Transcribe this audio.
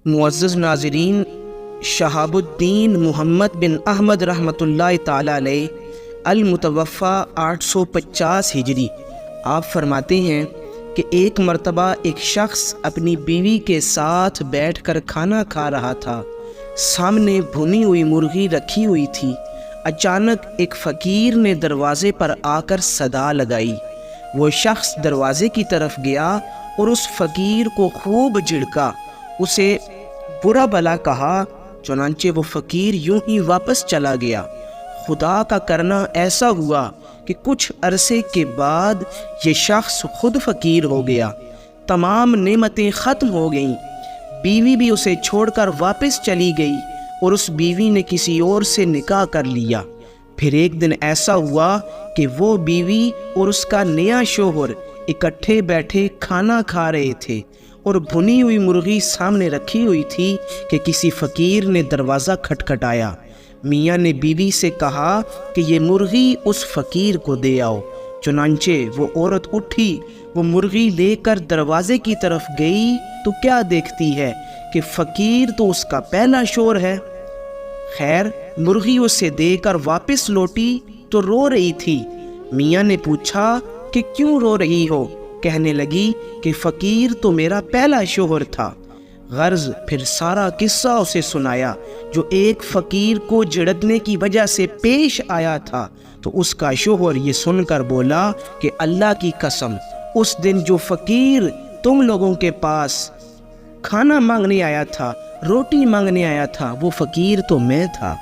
معزز ناظرین، شہاب الدین محمد بن احمد رحمۃ اللہ تعالی علیہ المتوفی 850 ہجری، آپ فرماتے ہیں کہ ایک مرتبہ ایک شخص اپنی بیوی کے ساتھ بیٹھ کر کھانا کھا رہا تھا۔ سامنے بھنی ہوئی مرغی رکھی ہوئی تھی۔ اچانک ایک فقیر نے دروازے پر آ کر صدا لگائی۔ وہ شخص دروازے کی طرف گیا اور اس فقیر کو خوب جھڑکا، اسے برا بھلا کہا۔ چنانچہ وہ فقیر یوں ہی واپس چلا گیا۔ خدا کا کرنا ایسا ہوا کہ کچھ عرصے کے بعد یہ شخص خود فقیر ہو گیا۔ تمام نعمتیں ختم ہو گئیں۔ بیوی بھی اسے چھوڑ کر واپس چلی گئی اور اس بیوی نے کسی اور سے نکاح کر لیا۔ پھر ایک دن ایسا ہوا کہ وہ بیوی اور اس کا نیا شوہر اکٹھے بیٹھے کھانا کھا رہے تھے اور بھنی ہوئی مرغی سامنے رکھی ہوئی تھی کہ کسی فقیر نے دروازہ کھٹکھٹایا۔ میاں نے بیوی سے کہا کہ یہ مرغی اس فقیر کو دے آؤ۔ چنانچہ وہ عورت اٹھی، وہ مرغی لے کر دروازے کی طرف گئی تو کیا دیکھتی ہے کہ فقیر تو اس کا پہلا شوہر ہے۔ خیر، مرغی اسے دے کر واپس لوٹی تو رو رہی تھی۔ میاں نے پوچھا کہ کیوں رو رہی ہو؟ کہنے لگی کہ فقیر تو میرا پہلا شوہر تھا۔ غرض پھر سارا قصہ اسے سنایا جو ایک فقیر کو جھڑکنے کی وجہ سے پیش آیا تھا۔ تو اس کا شوہر یہ سن کر بولا کہ اللہ کی قسم، اس دن جو فقیر تم لوگوں کے پاس کھانا مانگنے آیا تھا، روٹی مانگنے آیا تھا، وہ فقیر تو میں تھا۔